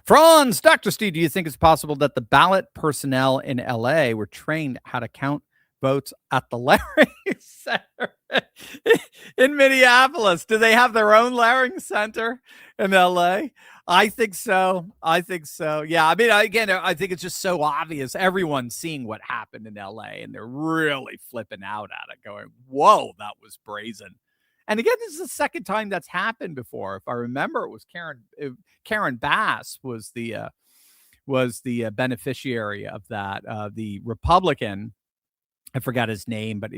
Franz, Dr. Steve, do you think it's possible that the ballot personnel in LA were trained how to count votes at the Laring Center in Minneapolis? Do they have their own Laring Center in LA? I think so. Yeah. I mean, again, I think it's just so obvious. Everyone's seeing what happened in LA and they're really flipping out at it, going, whoa, that was brazen. And again, this is the second time that's happened before. If I remember, it was Karen Bass was the beneficiary of that. The Republican, I forgot his name, but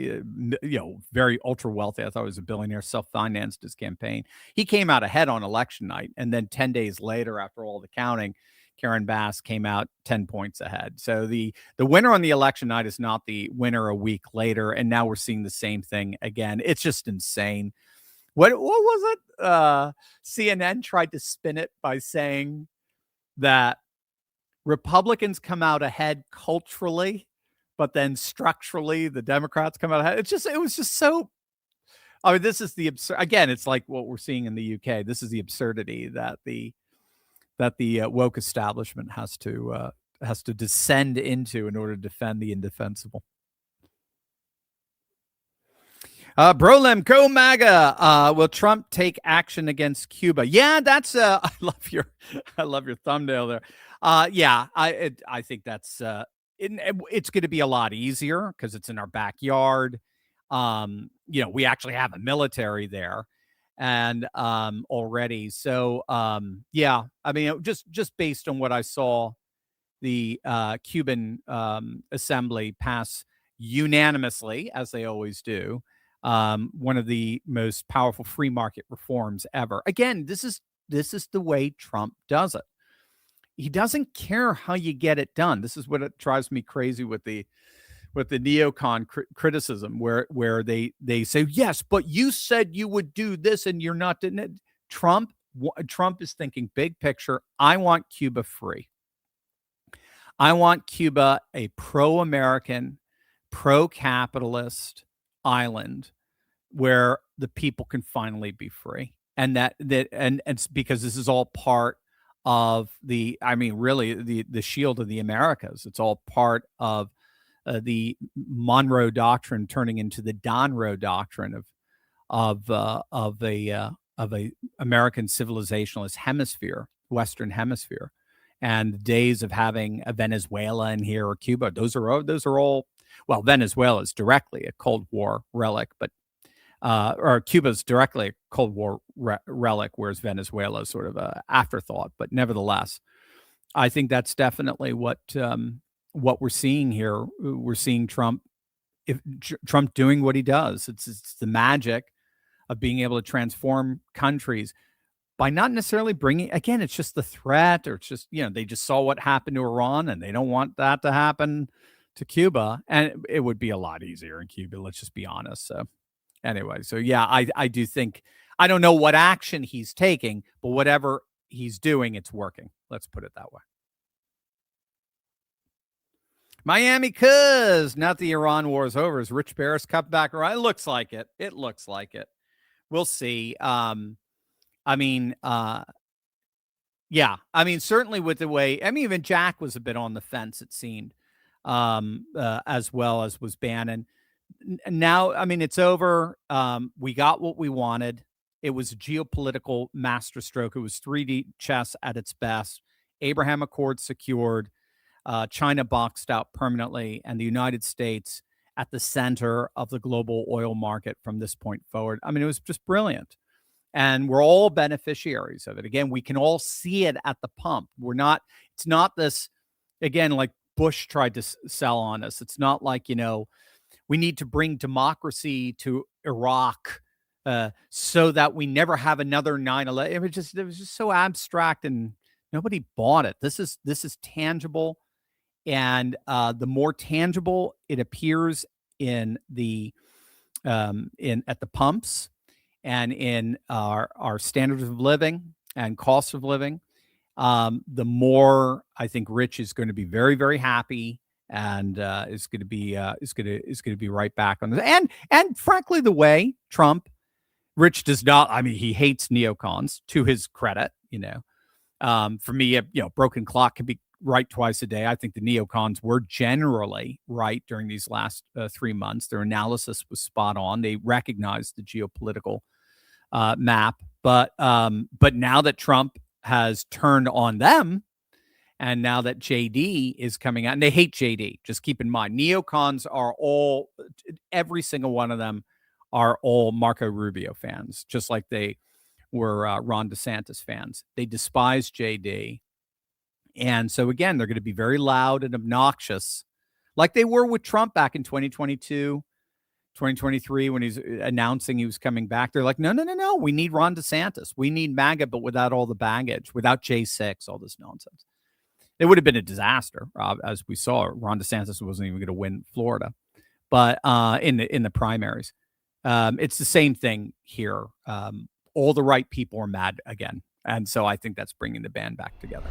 very ultra wealthy. I thought he was a billionaire, self-financed his campaign. He came out ahead on election night, and then 10 days later, after all the counting, Karen Bass came out 10 points ahead. So the winner on the election night is not the winner a week later, and now we're seeing the same thing again. It's just insane. What was it? CNN tried to spin it by saying that Republicans come out ahead culturally, but then structurally the Democrats come out ahead. It was just so. I mean, this is the absurd. Again, it's like what we're seeing in the UK. This is the absurdity that the woke establishment has to descend into in order to defend the indefensible. Brolem, go MAGA. Will Trump take action against Cuba? Yeah, that's I love your thumbnail there. Yeah, I think that's it's going to be a lot easier because it's in our backyard. We actually have a military there, and already. So yeah, I mean, just based on what I saw, the Cuban assembly pass unanimously, as they always do, one of the most powerful free market reforms ever. Again, this is the way Trump does it. He doesn't care how you get it done. This is what it drives me crazy with the neocon criticism, where they say, yes, but you said you would do this and you're not doing it. Trump is thinking big picture. I want Cuba free. I want Cuba a pro-American, pro-capitalist island where the people can finally be free. And and it's because this is all part of the shield of the Americas. It's all part of the Monroe Doctrine turning into the Donroe Doctrine of a American civilizationalist hemisphere, Western Hemisphere, and the days of having a Venezuela in here or Cuba. Those are all. Well, Venezuela is directly a Cold War relic, but or Cuba's directly a Cold War relic, whereas Venezuela is sort of an afterthought. But nevertheless, I think that's definitely what we're seeing here. We're seeing Trump doing what he does. It's the magic of being able to transform countries by not necessarily bringing. Again, it's just the threat, or it's just they just saw what happened to Iran, and they don't want that to happen to Cuba, and it would be a lot easier in Cuba. Let's just be honest. So anyway, so yeah, I do think, I don't know what action he's taking, but whatever he's doing, it's working. Let's put it that way. Miami Cuz, not the Iran war is over. Is Rich Barris cut back around? It looks like it. We'll see. Yeah, I mean, certainly with the way, even Jack was a bit on the fence, it seemed, as well as was Bannon. Now, it's over. We got what we wanted. It was a geopolitical masterstroke. It was 3D chess at its best. Abraham Accords secured, China boxed out permanently, and the United States at the center of the global oil market from this point forward. It was just brilliant. And we're all beneficiaries of it. Again, we can all see it at the pump. It's not this, again, like Bush tried to sell on us. It's not like, we need to bring democracy to Iraq so that we never have another 9/11. It was just so abstract, and nobody bought it. This is tangible. And the more tangible it appears at the pumps, and in our standards of living and cost of living, the more I think Rich is going to be very, very happy, and is going to be right back on this. And frankly, the way Rich does not, he hates neocons, to his credit, For me, broken clock can be right twice a day. I think the neocons were generally right during these last 3 months. Their analysis was spot on. They recognized the geopolitical map, but now that Trump has turned on them, and now that JD is coming out, and they hate JD. Just keep in mind, neocons are all, every single one of them are all Marco Rubio fans, just like they were Ron DeSantis fans. They despise JD. And so, again, they're going to be very loud and obnoxious, like they were with Trump back in 2022, 2023, when he's announcing he was coming back. They're like, no, no, no, no. We need Ron DeSantis. We need MAGA, but without all the baggage, without J6, all this nonsense. It would have been a disaster, as we saw. Ron DeSantis wasn't even going to win Florida, but in the primaries, it's the same thing here. All the right people are mad again, and so I think that's bringing the band back together.